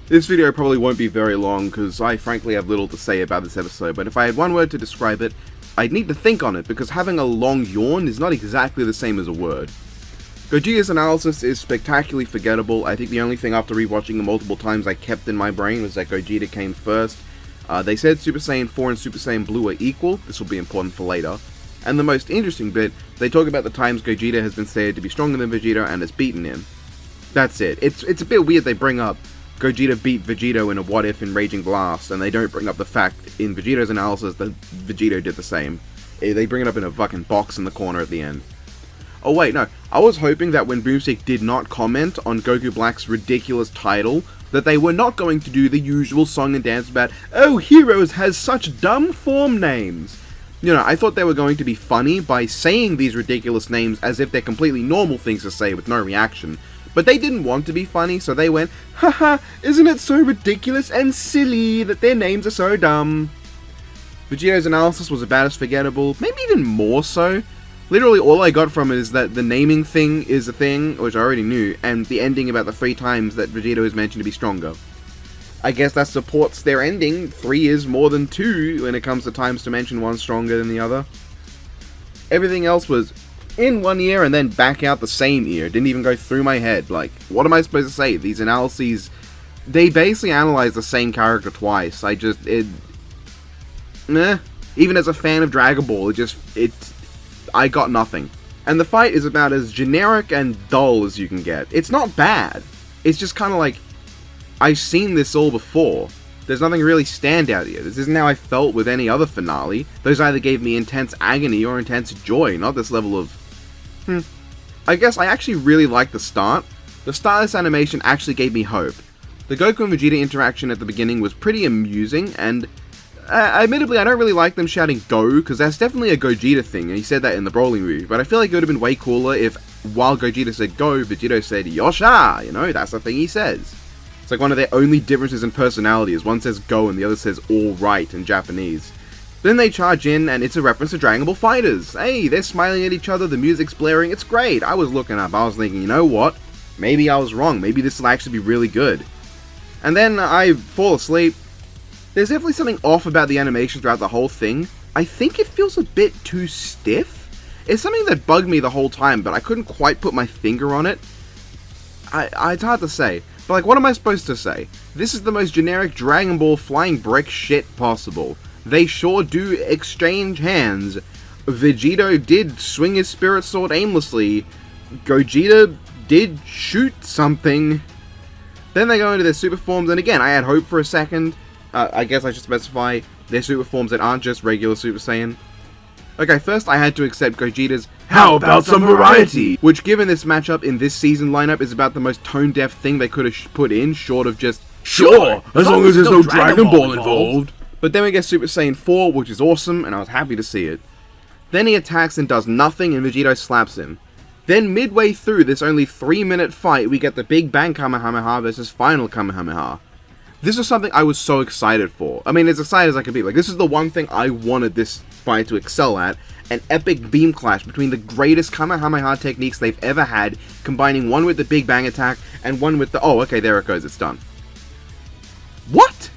This video probably won't be very long, because I frankly have little to say about this episode, but if I had one word to describe it, I'd need to think on it, because having a long yawn is not exactly the same as a word. Gogeta's analysis is spectacularly forgettable. I think the only thing after rewatching it multiple times I kept in my brain was that Gogeta came first. They said Super Saiyan 4 and Super Saiyan Blue are equal. This will be important for later. And the most interesting bit, they talk about the times Gogeta has been said to be stronger than Vegito and has beaten him. That's it. It's a bit weird they bring up Gogeta beat Vegito in a What If in Raging Blast, and they don't bring up the fact in Vegito's analysis that Vegito did the same. They bring it up in a fucking box in the corner at the end. Oh wait, no. I was hoping that when Boomstick did not comment on Goku Black's ridiculous title, that they were not going to do the usual song and dance about, oh, Heroes has such dumb form names. You know, I thought they were going to be funny by saying these ridiculous names as if they're completely normal things to say with no reaction. But they didn't want to be funny, so they went, haha, isn't it so ridiculous and silly that their names are so dumb? Vegito's analysis was about as forgettable, maybe even more so. Literally all I got from it is that the naming thing is a thing, which I already knew, and the ending about the 3 times that Vegito is mentioned to be stronger. I guess that supports their ending. 3 is more than 2 when it comes to times to mention one stronger than the other. Everything else was in one ear and then back out the same ear. Didn't even go through my head. Like, what am I supposed to say? These analyses, they basically analyze the same character twice. Even as a fan of Dragon Ball, I got nothing. And the fight is about as generic and dull as you can get. It's not bad. It's just kind of like, I've seen this all before. There's nothing really standout here. This isn't how I felt with any other finale. Those either gave me intense agony or intense joy, not this level of... I guess I actually really liked the start. The start of this animation actually gave me hope. The Goku and Vegeta interaction at the beginning was pretty amusing, and admittedly, I don't really like them shouting Go, because that's definitely a Gogeta thing, and he said that in the Broly movie, but I feel like it would have been way cooler if, while Gogeta said Go, Vegito said Yosha! You know, that's the thing he says. It's like one of their only differences in personality is one says Go and the other says Alright in Japanese. Then they charge in, and it's a reference to Dragon Ball FighterZ. Hey, they're smiling at each other, the music's blaring, it's great. I was looking up, I was thinking, you know what? Maybe I was wrong, maybe this will actually be really good. And then I fall asleep. There's definitely something off about the animation throughout the whole thing. I think it feels a bit too stiff. It's something that bugged me the whole time, but I couldn't quite put my finger on it. It's hard to say. But like, what am I supposed to say? This is the most generic Dragon Ball flying brick shit possible. They sure do exchange hands. Vegito did swing his spirit sword aimlessly. Gogeta did shoot something. Then they go into their super forms, and again, I had hope for a second. I guess I should specify their super forms that aren't just regular Super Saiyan. Okay, first I had to accept Gogeta's "How about some variety?" which, given this matchup in this season lineup, is about the most tone-deaf thing they could have put in, short of just sure, as long as there's no Dragon Ball involved. But then we get Super Saiyan 4, which is awesome, and I was happy to see it. Then he attacks and does nothing, and Vegito slaps him. Then midway through this only 3-minute fight, we get the Big Bang Kamehameha versus Final Kamehameha. This is something I was so excited for. I mean, as excited as I could be. Like, this is the one thing I wanted this fight to excel at. An epic beam clash between the greatest Kamehameha techniques they've ever had, combining one with the Big Bang attack, and one with the... Oh, okay, there it goes, it's done. What?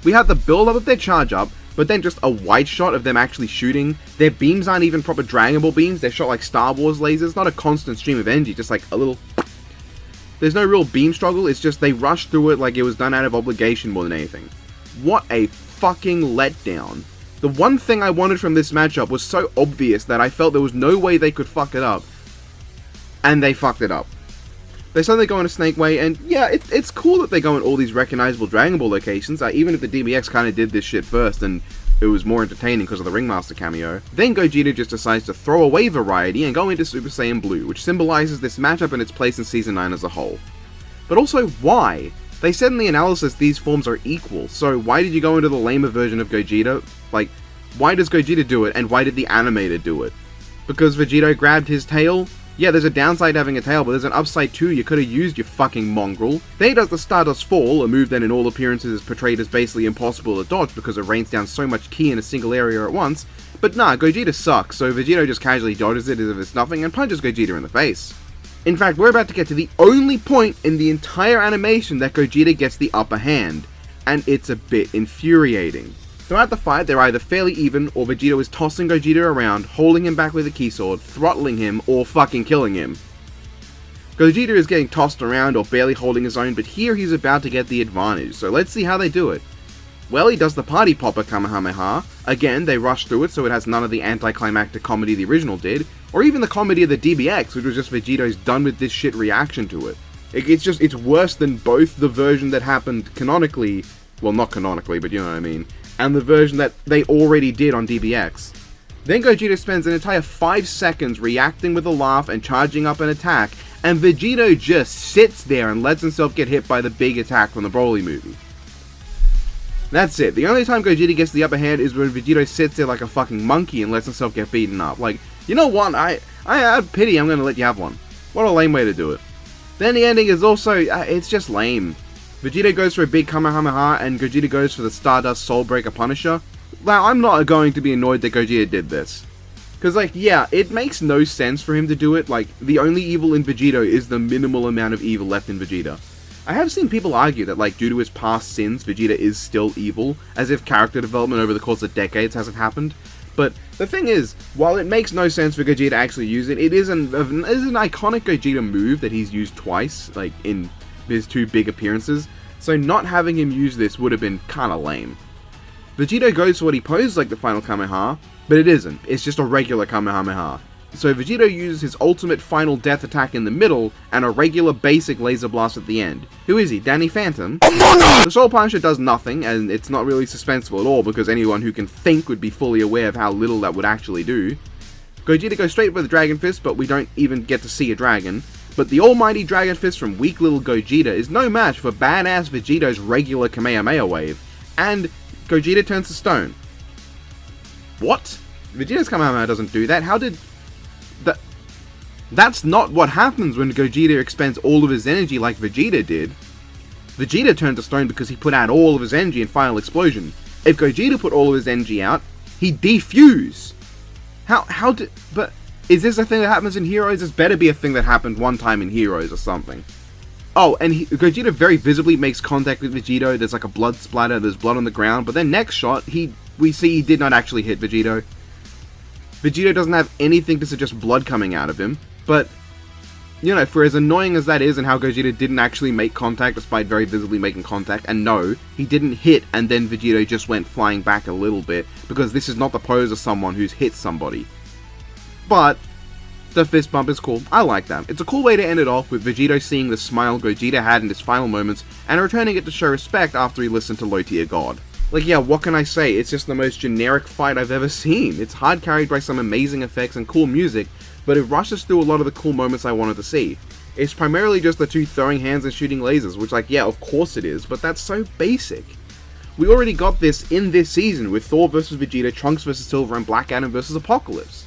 We have the build-up of their charge-up, but then just a wide shot of them actually shooting. Their beams aren't even proper Dragon Ball beams, they're shot like Star Wars lasers, not a constant stream of energy, just like a little... There's no real beam struggle, it's just they rushed through it like it was done out of obligation more than anything. What a fucking letdown. The one thing I wanted from this matchup was so obvious that I felt there was no way they could fuck it up. And they fucked it up. They suddenly go into Snake Way, and yeah, it's cool that they go in all these recognizable Dragon Ball locations, even if the DBX kind of did this shit first, and it was more entertaining because of the Ringmaster cameo. Then Gogeta just decides to throw away variety and go into Super Saiyan Blue, which symbolizes this matchup and its place in Season 9 as a whole. But also, why? They said in the analysis these forms are equal, so why did you go into the lamer version of Gogeta? Like, why does Gogeta do it, and why did the animator do it? Because Vegito grabbed his tail? Yeah, there's a downside to having a tail, but there's an upside too. You could have used your fucking mongrel. Then he does the Stardust Fall, a move that in all appearances is portrayed as basically impossible to dodge because it rains down so much ki in a single area at once. But nah, Gogeta sucks, so Vegito just casually dodges it as if it's nothing and punches Gogeta in the face. In fact, we're about to get to the only point in the entire animation that Gogeta gets the upper hand, and it's a bit infuriating. Throughout the fight, they're either fairly even, or Vegito is tossing Gogeta around, holding him back with a key sword, throttling him, or fucking killing him. Gogeta is getting tossed around or barely holding his own, but here he's about to get the advantage, so let's see how they do it. Well, he does the Party Popper Kamehameha. Again, they rush through it so it has none of the anticlimactic comedy the original did, or even the comedy of the DBX, which was just Vegito's done with this shit reaction to it. It's worse than both the version that happened canonically, well not canonically, but you know what I mean, and the version that they already did on DBX. Then Gogeta spends an entire 5 seconds reacting with a laugh and charging up an attack, and Vegito just sits there and lets himself get hit by the big attack from the Broly movie. That's it. The only time Gogeta gets the upper hand is when Vegito sits there like a fucking monkey and lets himself get beaten up. Like, you know what, I have pity, I'm gonna let you have one. What a lame way to do it. Then the ending is also, it's just lame. Vegito goes for a big Kamehameha and Gogeta goes for the Stardust Soul Breaker Punisher. Now, I'm not going to be annoyed that Gogeta did this. Because, like, yeah, it makes no sense for him to do it. Like, the only evil in Vegito is the minimal amount of evil left in Vegeta. I have seen people argue that, like, due to his past sins, Vegeta is still evil, as if character development over the course of decades hasn't happened. But the thing is, while it makes no sense for Gogeta to actually use it, it is an iconic Gogeta move that he's used twice, like, in his 2 big appearances, so not having him use this would have been kinda lame. Vegito goes for what he posed like the final Kamehameha, but it isn't, it's just a regular Kamehameha. So Vegito uses his ultimate final death attack in the middle, and a regular basic laser blast at the end. Who is he, Danny Phantom? The Soul Punisher does nothing, and it's not really suspenseful at all, because anyone who can think would be fully aware of how little that would actually do. Gogeta goes straight for the Dragon Fist, but we don't even get to see a dragon. But the almighty Dragon Fist from weak little Gogeta is no match for badass Vegito's regular Kamehameha wave, and Gogeta turns to stone. What? Vegeta's Kamehameha doesn't do that. How did... That's not what happens when Gogeta expends all of his energy like Vegeta did. Vegeta turned to stone because he put out all of his energy in Final Explosion. If Gogeta put all of his energy out, he'd defuse. But is this a thing that happens in Heroes? This better be a thing that happened one time in Heroes or something. Oh, and Gogeta very visibly makes contact with Vegito. There's like a blood splatter, there's blood on the ground, but then next shot, we see he did not actually hit Vegito. Vegito doesn't have anything to suggest blood coming out of him, but, you know, for as annoying as that is and how Gogeta didn't actually make contact despite very visibly making contact, and no, he didn't hit and then Vegito just went flying back a little bit, because this is not the pose of someone who's hit somebody. But the fist bump is cool. I like that. It's a cool way to end it off, with Vegito seeing the smile Gogeta had in his final moments, and returning it to show respect after he listened to Low Tier God. Like, yeah, what can I say? It's just the most generic fight I've ever seen. It's hard carried by some amazing effects and cool music, but it rushes through a lot of the cool moments I wanted to see. It's primarily just the 2 throwing hands and shooting lasers, which, like, yeah, of course it is, but that's so basic. We already got this in this season with Thor vs Vegeta, Trunks vs Silver, and Black Adam vs Apocalypse.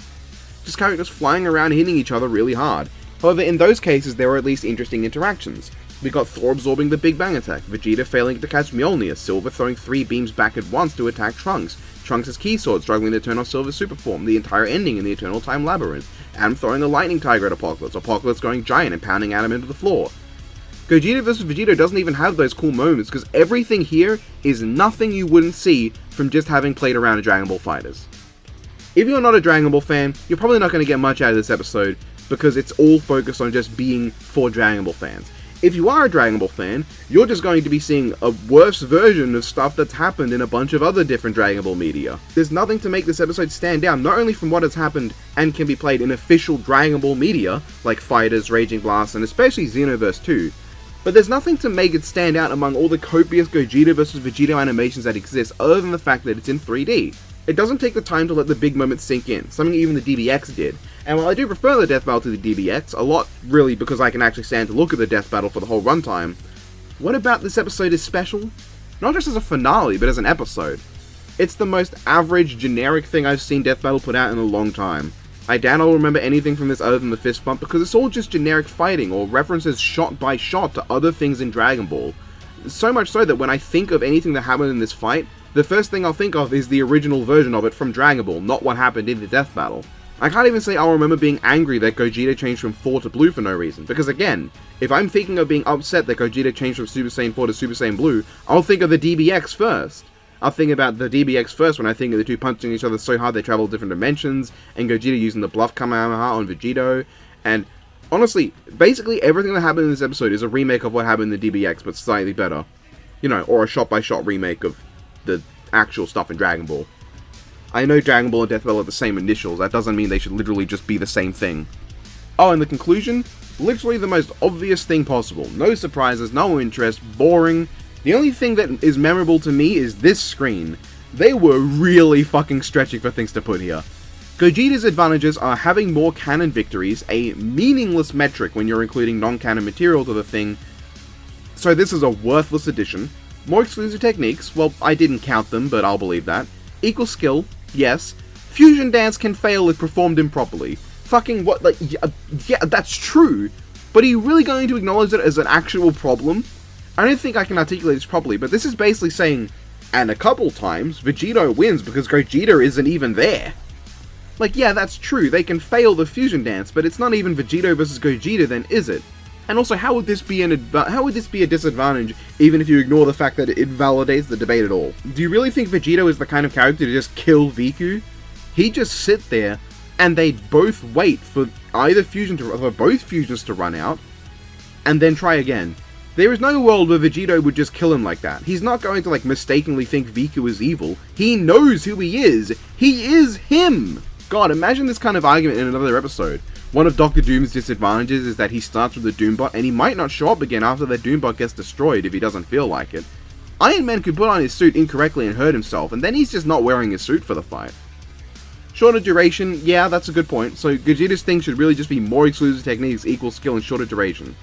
Just characters flying around hitting each other really hard. However, in those cases, there were at least interesting interactions. We got Thor absorbing the Big Bang attack, Vegeta failing to catch Mjolnir, Silver throwing 3 beams back at once to attack Trunks, Trunks' key sword struggling to turn off Silver's super form, the entire ending in the Eternal Time Labyrinth, Adam throwing a lightning tiger at Apocalypse, Apocalypse going giant and pounding Adam into the floor. Gogeta vs Vegito doesn't even have those cool moments, because everything here is nothing you wouldn't see from just having played around in Dragon Ball FighterZ. If you're not a Dragon Ball fan, you're probably not going to get much out of this episode, because it's all focused on just being for Dragon Ball fans. If you are a Dragon Ball fan, you're just going to be seeing a worse version of stuff that's happened in a bunch of other different Dragon Ball media. There's nothing to make this episode stand out, not only from what has happened and can be played in official Dragon Ball media, like FighterZ, Raging Blast, and especially Xenoverse 2, but there's nothing to make it stand out among all the copious Gogeta vs Vegito animations that exist, other than the fact that it's in 3D. It doesn't take the time to let the big moments sink in, something even the DBX did. And while I do prefer the death battle to the DBX, a lot really because I can actually stand to look at the death battle for the whole runtime, what about this episode is special? Not just as a finale, but as an episode. It's the most average, generic thing I've seen Death Battle put out in a long time. I doubt I'll remember anything from this other than the fist bump, because it's all just generic fighting, or references shot by shot to other things in Dragon Ball. So much so that when I think of anything that happened in this fight, the first thing I'll think of is the original version of it from Dragon Ball, not what happened in the death battle. I can't even say I'll remember being angry that Gogeta changed from 4 to blue for no reason, because again, if I'm thinking of being upset that Gogeta changed from Super Saiyan 4 to Super Saiyan Blue, I'll think of the DBX first. I'll think about the DBX first when I think of the two punching each other so hard they travel different dimensions, and Gogeta using the bluff Kamehameha on Vegito, and honestly, basically everything that happened in this episode is a remake of what happened in the DBX, but slightly better. You know, or a shot-by-shot remake of the actual stuff in Dragon Ball. I know Dragon Ball and Death Bell are the same initials, that doesn't mean they should literally just be the same thing. Oh, and the conclusion? Literally the most obvious thing possible. No surprises, no interest, boring. The only thing that is memorable to me is this screen. They were really fucking stretching for things to put here. Gogeta's advantages are having more canon victories, a meaningless metric when you're including non-canon material to the thing. So this is a worthless addition. More exclusive techniques, well, I didn't count them, but I'll believe that. Equal skill, yes. Fusion dance can fail if performed improperly. Fucking what, like, yeah, that's true. But are you really going to acknowledge it as an actual problem? I don't think I can articulate this properly, but this is basically saying, and a couple times, Vegito wins because Gogeta isn't even there. Like, yeah, that's true, they can fail the fusion dance, but it's not even Vegito versus Gogeta then, is it? And also, how would this be a disadvantage, even if you ignore the fact that it invalidates the debate at all? Do you really think Vegito is the kind of character to just kill Viku? He'd just sit there, and they'd both wait for either for both fusions to run out, and then try again. There is no world where Vegito would just kill him like that. He's not going to, like, mistakenly think Viku is evil. He knows who he is. He is him! God, imagine this kind of argument in another episode. One of Dr. Doom's disadvantages is that he starts with a Doombot, and he might not show up again after that Doombot gets destroyed if he doesn't feel like it. Iron Man could put on his suit incorrectly and hurt himself, and then he's just not wearing his suit for the fight. Shorter duration, yeah, that's a good point, so Gogeta's thing should really just be more exclusive techniques, equal skill, and shorter duration.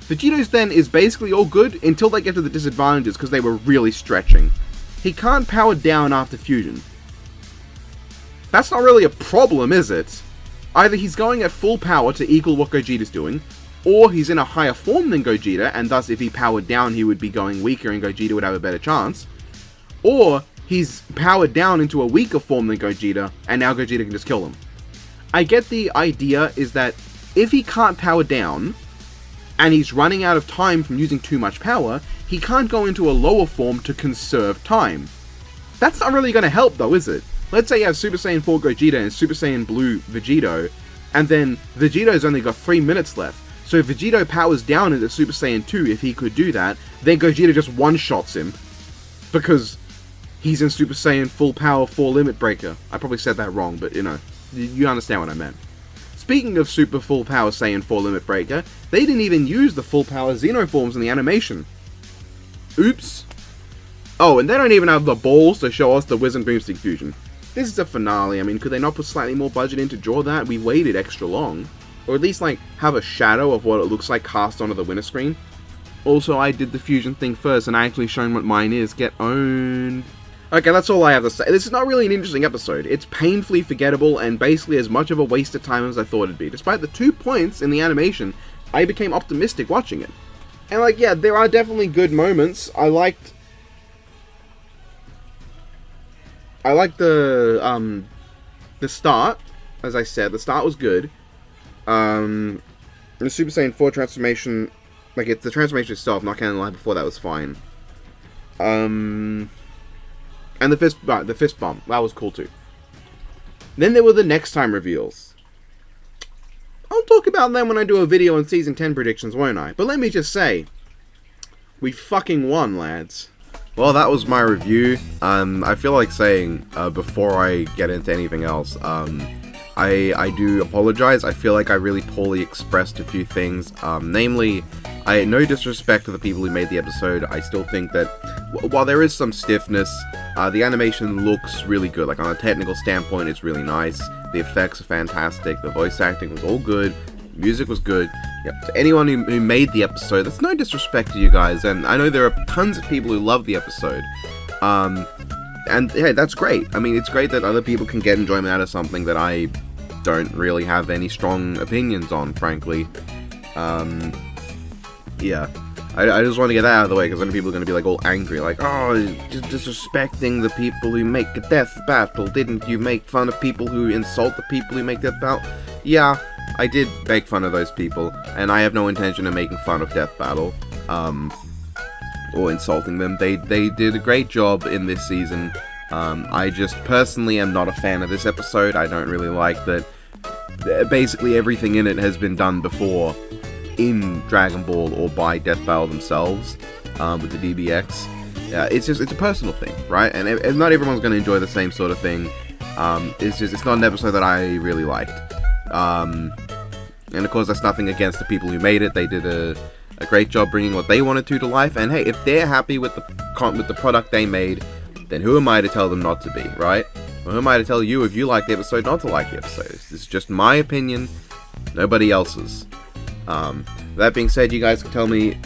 Vegito's then is basically all good until they get to the disadvantages because they were really stretching. He can't power down after fusion. That's not really a problem, is it? Either he's going at full power to equal what Gogeta's doing, or he's in a higher form than Gogeta, and thus if he powered down he would be going weaker and Gogeta would have a better chance, or he's powered down into a weaker form than Gogeta, and now Gogeta can just kill him. I get the idea is that if he can't power down, and he's running out of time from using too much power, he can't go into a lower form to conserve time. That's not really going to help though, is it? Let's say you have Super Saiyan 4 Gogeta and Super Saiyan Blue Vegito, and then Vegito's only got 3 minutes left. So if Vegito powers down into Super Saiyan 2, if he could do that, then Gogeta just one-shots him. Because he's in Super Saiyan full power 4 limit breaker. I probably said that wrong, but you know, you understand what I meant. Speaking of super full power Saiyan 4 limit breaker, they didn't even use the full power Xenoforms in the animation. Oops. Oh, and they don't even have the balls to show us the Whiz and Boomstick fusion. This is a finale, I mean, could they not put slightly more budget in to draw that? We waited extra long. Or at least, like, have a shadow of what it looks like cast onto the winner screen. Also, I did the fusion thing first, and I actually shown what mine is. Get owned. Okay, that's all I have to say. This is not really an interesting episode. It's painfully forgettable, and basically as much of a waste of time as I thought it'd be. Despite the 2 points in the animation, I became optimistic watching it. And, like, yeah, there are definitely good moments. I liked the start, as I said. The start was good. The Super Saiyan 4 transformation, like, it's the transformation itself, not gonna lie, before that was fine. And the fist bump, that was cool too. Then there were the next time reveals. I'll talk about them when I do a video on Season 10 predictions, won't I? But let me just say, we fucking won, lads. Well, that was my review. I feel like saying, before I get into anything else, I do apologize. I feel like I really poorly expressed a few things. Namely, no disrespect to the people who made the episode, I still think that while there is some stiffness, the animation looks really good. Like, on a technical standpoint, it's really nice. The effects are fantastic. The voice acting was all good. Music was good. Yep. To anyone who made the episode, that's no disrespect to you guys, and I know there are tons of people who love the episode. And hey, that's great. I mean, it's great that other people can get enjoyment out of something that I don't really have any strong opinions on, frankly. Yeah. I just want to get that out of the way, because then people are going to be like all angry, like, oh, you're disrespecting the people who make a death battle. Didn't you make fun of people who insult the people who make death battle? Yeah, I did make fun of those people, and I have no intention of making fun of death battle, or insulting them. They did a great job in this season. I just personally am not a fan of this episode. I don't really like that basically everything in it has been done before in Dragon Ball or by Death Battle themselves, with the DBX. It's a personal thing, right? And not everyone's going to enjoy the same sort of thing. It's not an episode that I really liked. And of course, that's nothing against the people who made it. They did a great job bringing what they wanted to life. And hey, if they're happy with the product they made, then who am I to tell them not to be, right? Or who am I to tell you if you like the episode not to like the episode? This is just my opinion, nobody else's. That being said, you guys can tell me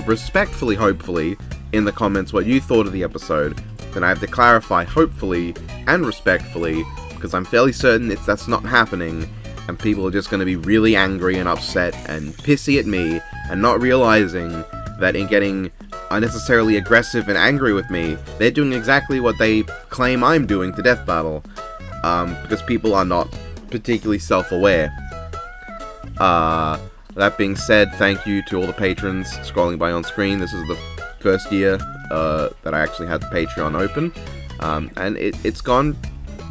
respectfully, hopefully, in the comments what you thought of the episode. Then I have to clarify, hopefully and respectfully, because I'm fairly certain that's not happening, and people are just going to be really angry and upset and pissy at me, and not realizing that in getting unnecessarily aggressive and angry with me, they're doing exactly what they claim I'm doing to Death Battle, because people are not particularly self-aware. That being said, thank you to all the patrons scrolling by on screen. This is the first year that I actually had the Patreon open, and it's gone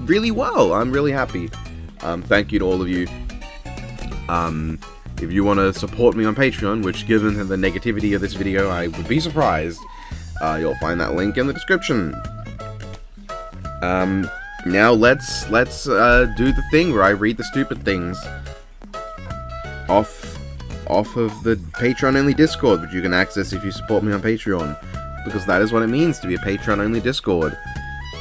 really well. I'm really happy. Thank you to all of you. If you want to support me on Patreon, which given the negativity of this video, I would be surprised, you'll find that link in the description. Now let's do the thing where I read the stupid things off of the Patreon-only Discord, which you can access if you support me on Patreon, because that is what it means to be a Patreon-only Discord.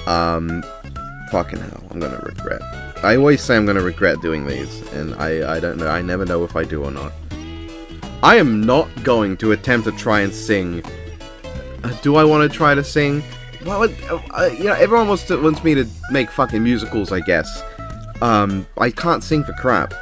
Fucking hell, I'm gonna regret. I always say I'm gonna regret doing these, and I don't know, I never know if I do or not. I am not going to attempt to try and sing. Do I want to try to sing? Well, you know, everyone wants me to make fucking musicals, I guess. I can't sing for crap.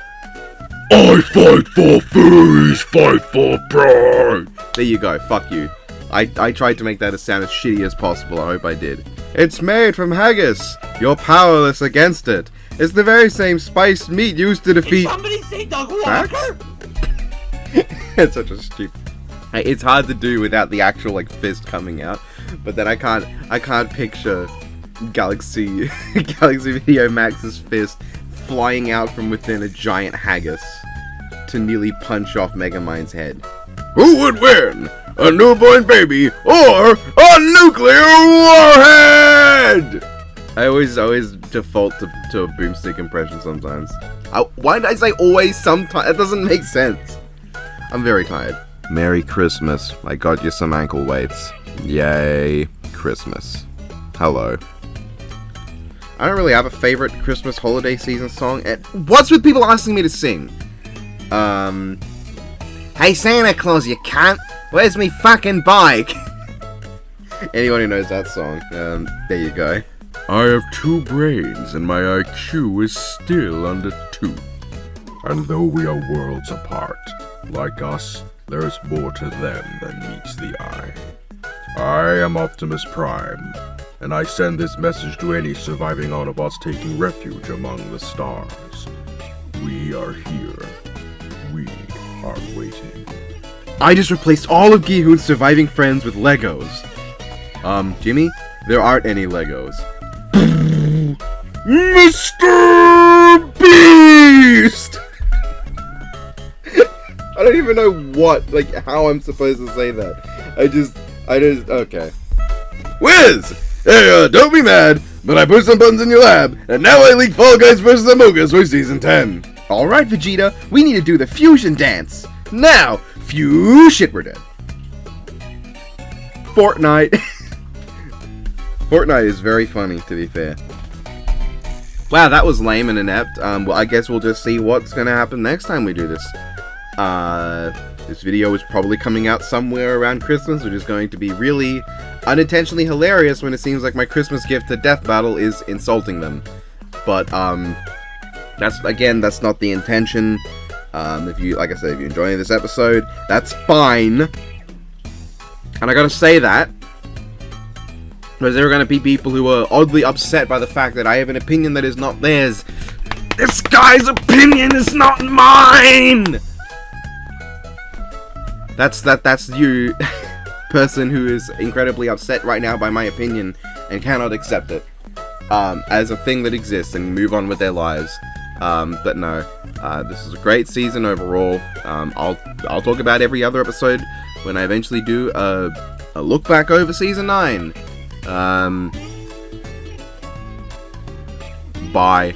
I fight for furries, fight for pride! There you go, fuck you. I tried to make that sound as shitty as possible, I hope I did. It's made from haggis! You're powerless against it! It's the very same spiced meat used to defeat... Did somebody say Doug Walker? It's such a stupid... It's hard to do without the actual, like, fist coming out, but then I can't picture Galaxy Video Max's fist flying out from within a giant haggis to nearly punch off Megamind's head. Who would win? A newborn baby or a nuclear warhead? I always default to a boomstick impression sometimes. Why did I say always sometimes? That doesn't make sense. I'm very tired. Merry Christmas. I got you some ankle weights. Yay, Christmas. Hello. I don't really have a favorite Christmas holiday season song. What's with people asking me to sing? Hey Santa Claus, you cunt! Where's me fucking bike? Anyone who knows that song, there you go. I have 2 brains and my IQ is still under 2. And though we are worlds apart, like us, there is more to them than meets the eye. I am Optimus Prime, and I send this message to any surviving Autobots taking refuge among the stars. We are here. We are waiting. I just replaced all of Gihoon's surviving friends with Legos. Jimmy, there aren't any Legos. Mr. Beast! I don't even know how I'm supposed to say that. I just, okay. Wiz! Hey, don't be mad, but I pushed some buttons in your lab, and now I leaked Fall Guys vs. Among Us for Season 10. Alright, Vegeta, we need to do the fusion dance. Now, shit, we're dead. Fortnite. Fortnite is very funny, to be fair. Wow, that was lame and inept. Well, I guess we'll just see what's gonna happen next time we do this. This video is probably coming out somewhere around Christmas, which is going to be really unintentionally hilarious when it seems like my Christmas gift to Death Battle is insulting them. But, that's not the intention. If you, like I said, if you're enjoying this episode, that's fine. And I gotta say that, because there are gonna be people who are oddly upset by the fact that I have an opinion that is not theirs. This guy's opinion is not mine! That's you, person who is incredibly upset right now by my opinion and cannot accept it as a thing that exists and move on with their lives. But no, this is a great season overall. I'll talk about every other episode when I eventually do a look back over season 9. Bye.